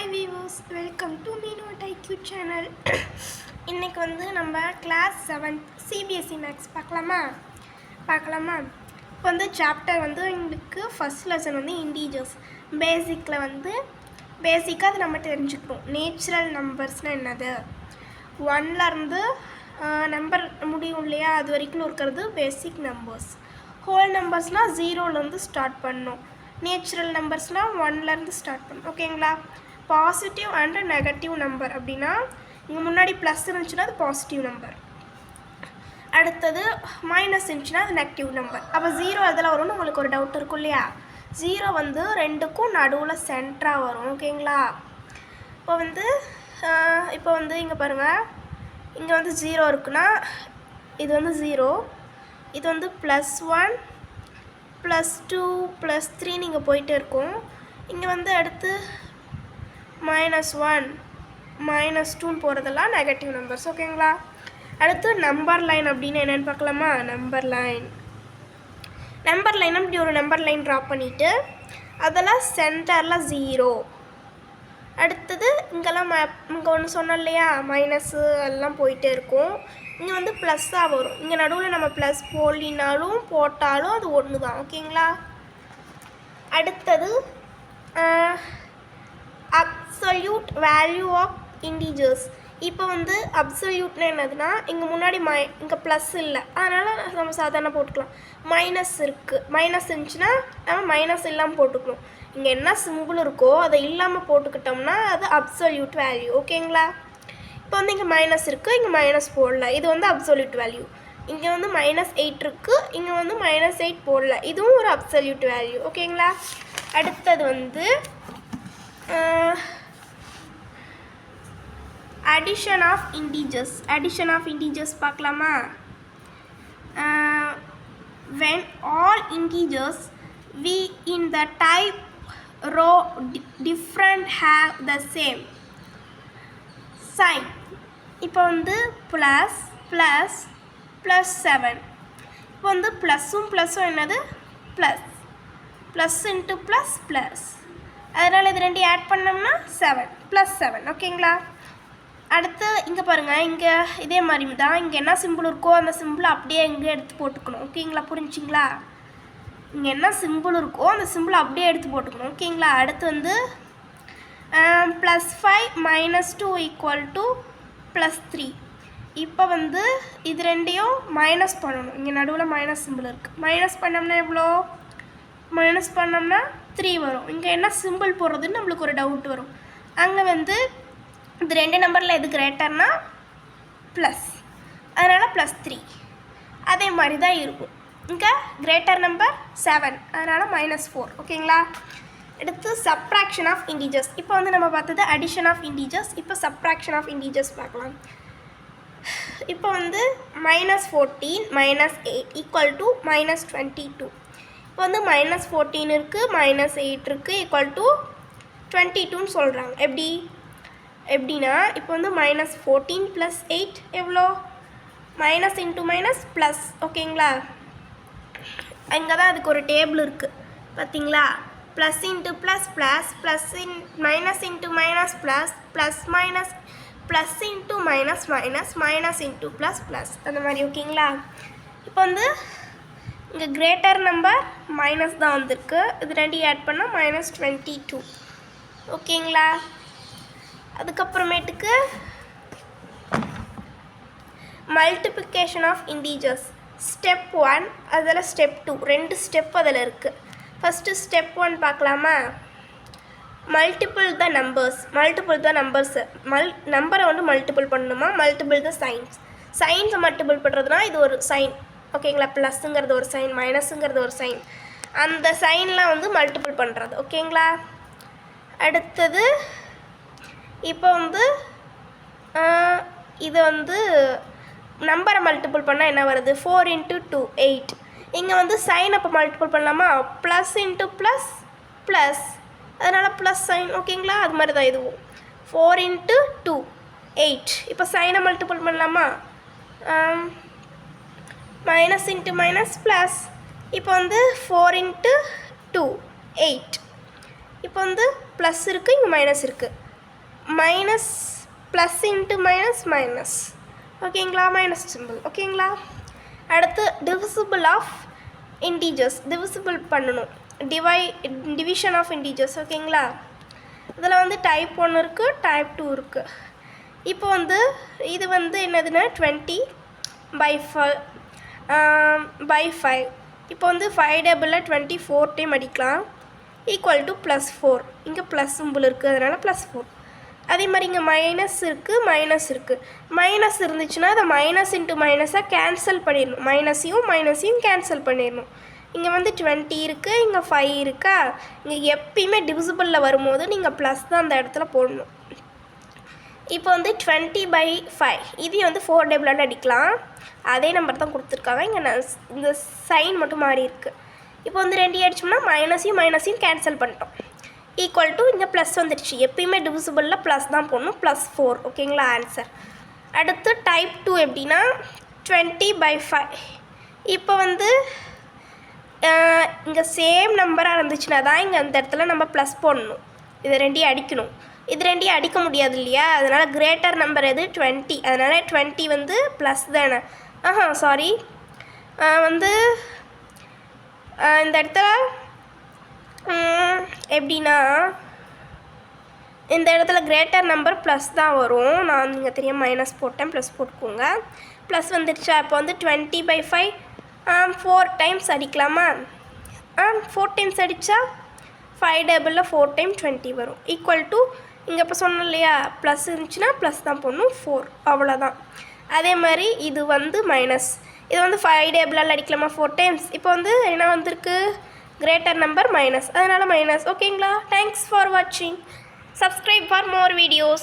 Hi viewers, welcome to மீனோட் IQ channel. இன்றைக்கி வந்து நம்ம கிளாஸ் 7 சிபிஎஸ்சி மேக்ஸ் பார்க்கலாமா. இப்போ வந்து சாப்டர் வந்து எங்களுக்கு ஃபஸ்ட் லெசன் வந்து இன்டீஜர்ஸ். பேசிக்காக அது நம்ம தெரிஞ்சுக்கணும். நேச்சுரல் நம்பர்ஸ்னால் என்னது, 1லேருந்து நம்பர் முடியும் இல்லையா, அது வரைக்கும் இருக்கிறது பேசிக் நம்பர்ஸ். ஹோல் நம்பர்ஸ்னால் 0லேருந்து ஸ்டார்ட் பண்ணணும். நேச்சுரல் நம்பர்ஸ்னால் 1லேருந்து ஸ்டார்ட் பண்ணணும். ஓகேங்களா. பாசிட்டிவ் அண்ட் நெகட்டிவ் நம்பர் அப்படின்னா இங்கே முன்னாடி ப்ளஸ் இருந்துச்சுன்னா அது பாசிட்டிவ் நம்பர், அடுத்தது மைனஸ் இருந்துச்சுன்னா அது நெகட்டிவ் நம்பர். அப்போ 0 அதில் வரும்னு உங்களுக்கு ஒரு டவுட் இருக்கும் இல்லையா. 0 வந்து ரெண்டுக்கும் நடுவில் சென்டராக வரும். ஓகேங்களா. இப்போ வந்து இங்கே பாருங்கள், இங்கே வந்து 0 இருக்குன்னா இது வந்து 0, இது வந்து +1 +2 +3 நீங்கள் போயிட்டே இருக்கும். இங்கே வந்து அடுத்து -1 -2 போகிறதெல்லாம் நெகட்டிவ் நம்பர்ஸ். ஓகேங்களா. அடுத்து நம்பர் லைன் அப்படின்னு என்னென்னு பார்க்கலாமா. நம்பர் லைன் இப்படி ஒரு நம்பர் லைன் ட்ரா பண்ணிவிட்டு அதெல்லாம் சென்டரில் 0. அடுத்தது இங்கெல்லாம் இங்கே ஒன்று சொன்னோம் இல்லையா, மைனஸு எல்லாம் போயிட்டே இருக்கும். இங்கே வந்து ப்ளஸ்ஸாக வரும். இங்கே நடுவில் நம்ம ப்ளஸ் போட்டாலும் அது ஒன்று தான். ஓகேங்களா. அடுத்தது அப்சல்யூட் வேல்யூ ஆஃப் இன்டீஜர்ஸ். இப்போ வந்து அப்சல்யூட்னா என்னதுன்னா, இங்கே முன்னாடி இங்கே ப்ளஸ் இல்லை, அதனால் நம்ம சாதாரண போட்டுக்கலாம். மைனஸ் இருந்துச்சுன்னா நம்ம மைனஸ் இல்லாமல் போட்டுக்கணும். இங்கே என்ன சிம்பிள் இருக்கோ அதை இல்லாமல் போட்டுக்கிட்டோம்னா அது அப்சல்யூட் வேல்யூ. ஓகேங்களா. இப்போ வந்து இங்கே மைனஸ் இருக்குது, இங்கே மைனஸ் போடல, இது வந்து அப்சல்யூட் வேல்யூ. இங்கே வந்து -8 இருக்குது, இங்கே வந்து -8 போடல, இதுவும் ஒரு அப்சல்யூட் வேல்யூ. ஓகேங்களா. அடுத்தது வந்து addition of integers பார்க்கலாமா. when all integers we in the type row different have the same sign. இப்போ வந்து +++7. இப்போ வந்து ++ம் என்னது, ப்ளஸ் இன்ட்டு ப்ளஸ், அதனால் இது ரெண்டு ஆட் பண்ணோம்னா 7 +7. ஓகேங்களா. அடுத்து இங்கே பாருங்கள், இங்கே இதே மாதிரி தான், இங்கே என்ன சிம்பிள் இருக்கோ அந்த சிம்பிளை அப்படியே இங்கே எடுத்து போட்டுக்கணும். ஓகேங்களா. புரிஞ்சிங்களா. இங்கே என்ன சிம்பிள் இருக்கோ அந்த சிம்பிளை அப்படியே எடுத்து போட்டுக்கணும். ஓகேங்களா. அடுத்து வந்து +5 -2 = +3. இப்போ வந்து இது ரெண்டையும் மைனஸ் பண்ணணும். இங்கே நடுவில் மைனஸ் சிம்பிள் இருக்குது. மைனஸ் பண்ணோம்னா எவ்வளோ, மைனஸ் பண்ணோம்னா 3 வரும். இங்கே என்ன சிம்பிள் போடுறதுன்னு நம்மளுக்கு ஒரு டவுட் வரும். அங்கே வந்து இது ரெண்டு நம்பரில் எது கிரேட்டர்னா ப்ளஸ், அதனால் +3. அதே மாதிரி தான் இருக்கும். இங்கே கிரேட்டர் நம்பர் 7, அதனால் -4. ஓகேங்களா. அடுத்து சப்ராக்ஷன் ஆஃப் இன்டீஜர்ஸ். இப்போ வந்து நம்ம பார்த்தது அடிஷன் ஆஃப் இன்டீஜர்ஸ். இப்போ சப்ராக்ஷன் ஆஃப் இன்டீஜர்ஸ் பார்க்கலாம். இப்போ வந்து -14 -8 = -22. இப்போ வந்து -14 இருக்குது, -8 இருக்குது, =22ன்னு சொல்கிறாங்க. எப்படின்னா இப்போ வந்து -14 + 8 எவ்வளோ, மைனஸ் இன்ட்டு மைனஸ் ப்ளஸ். ஓகேங்களா. இங்கே தான் அதுக்கு ஒரு டேபிள் இருக்குது பார்த்தீங்களா. Plus into plus plus, minus into minus plus, plus into minus minus, minus into plus plus, அந்த மாதிரி. ஓகேங்களா. இப்போ வந்து இங்கே கிரேட்டர் நம்பர் மைனஸ் தான் வந்திருக்கு, இது ரெண்டு ஆட் பண்ணால் -22. ஓகேங்களா. அதுக்கப்புறமேட்டுக்கு மல்டிப்ளிகேஷன் ஆஃப் இன்டீஜர்ஸ். ஸ்டெப் 1 அதில் ஸ்டெப் 2, ரெண்டு ஸ்டெப் அதில் இருக்குது. ஃபஸ்ட்டு ஸ்டெப் 1 பார்க்கலாமா. Multiple the numbers. நம்பரை வந்து மல்டிபிள் பண்ணணுமா, மல்டிபிள் த சைன்ஸை மல்டிபிள் பண்ணுறதுனா இது ஒரு சைன். ஓகேங்களா. ப்ளஸ்ஸுங்கிறது ஒரு சைன், மைனஸுங்கிறது ஒரு சைன், அந்த சைன்லாம் வந்து மல்டிபிள் பண்ணுறது. ஓகேங்களா. அடுத்தது இப்போ வந்து இது வந்து நம்பரை மல்டிபிள் பண்ணால் என்ன வருது, 4 × 2 8. இங்கே வந்து சைன் அப்போ மல்டிபிள் பண்ணலாமா, ப்ளஸ் இன்ட்டு ப்ளஸ் ப்ளஸ், அதனால் ப்ளஸ் சைன். ஓகேங்களா. அது மாதிரி தான் இதுவும் 4 × 2 8. இப்போ சைனை மல்டிபிள் பண்ணலாமா, மைனஸ் இன்ட்டு மைனஸ் ப்ளஸ். இப்போ வந்து 4 × 2 8. இப்போ வந்து ப்ளஸ் இருக்குது, இங்கே மைனஸ் இருக்குது, minus plus into minus minus ஓகேங்களா, மைனஸ் சிம்பிள் ஓகேங்களா. அடுத்து டிவிசிபிள் ஆஃப் இன்டீஜர்ஸ், டிவிசிபிள் பண்ணணும், டிவிஷன் ஆஃப் இன்டீஜர்ஸ் ஓகேங்களா. இதில் வந்து டைப் 1 இருக்குது, டைப் 2 இருக்குது. இப்போ வந்து இது வந்து என்னதுன்னா 20/5 இப்போ வந்து 5 டேபிளில் 24 டைம் அடிக்கலாம் ஈக்குவல் டு +4. இங்கே ப்ளஸ் சிம்பிள் இருக்குது அதனால் +4. அதே மாதிரி இங்கே மைனஸ் இருக்குது, மைனஸ் இருக்குது. மைனஸ் இருந்துச்சுன்னா அதை மைனஸ் இன்ட்டு மைனஸாக கேன்சல் பண்ணிடணும், மைனஸையும் கேன்சல் பண்ணிடணும். இங்கே வந்து 20 இருக்குது, இங்கே 5 இருக்கா. இங்கே எப்பயுமே டிவிசிபிளில் வரும்போது நீங்கள் ப்ளஸ் தான் அந்த இடத்துல போடணும். இப்போ வந்து 20/5 இது வந்து 4 டேபிளால் அடிக்கலாம், அதே நம்பர் தான் கொடுத்துருக்காங்க. இங்கே இந்த சைன் மட்டும் மாறி இருக்குது. இப்போ வந்து 2 அடிச்சோம்னா மைனஸையும் கேன்சல் பண்ணிட்டோம் ஈக்குவல் டு இங்கே ப்ளஸ் வந்துடுச்சு. எப்பயுமே டிவிசிபிளில் ப்ளஸ் தான் போடணும், +4 ஓகேங்களா ஆன்சர். அடுத்து டைப் 2 எப்படின்னா 20/5 இப்போ வந்து இங்கே சேம் நம்பராக இருந்துச்சுன்னா தான் இங்கே அந்த இடத்துல நம்ம ப்ளஸ் போடணும். இது 2 அடிக்கணும், இது 2 அடிக்க முடியாது இல்லையா, அதனால் கிரேட்டர் நம்பர் எது 20, அதனால் 20 வந்து ப்ளஸ் தானே. சாரி வந்து இந்த இடத்துல எப்படின்னா இந்த இடத்துல கிரேட்டர் நம்பர் ப்ளஸ் தான் வரும். நான் நீங்கள் தெரியாமல் மைனஸ் போட்டேன், ப்ளஸ் போட்டுக்கோங்க. ப்ளஸ் வந்துடுச்சா. இப்போ வந்து 20/5 4 டைம்ஸ் அடிக்கலாமா. 4 டைம்ஸ் அடித்தா 5 டேபிளில் 4 டைம் 20 வரும் ஈக்குவல் டு இங்கே இப்போ சொன்னோம் இல்லையா ப்ளஸ் இருந்துச்சுன்னா ப்ளஸ் தான் போடணும் 4 அவ்வளோதான். அதே மாதிரி இது வந்து மைனஸ், இது வந்து 5 டேபிளால் அடிக்கலாமா 4 டைம்ஸ். இப்போ வந்து என்ன வந்திருக்கு கிரேட்டர் நம்பர் மைனஸ், அதனால் மைனஸ் ஓகேங்களா. தேங்க்ஸ் ஃபார் வாட்சிங். Subscribe for more videos.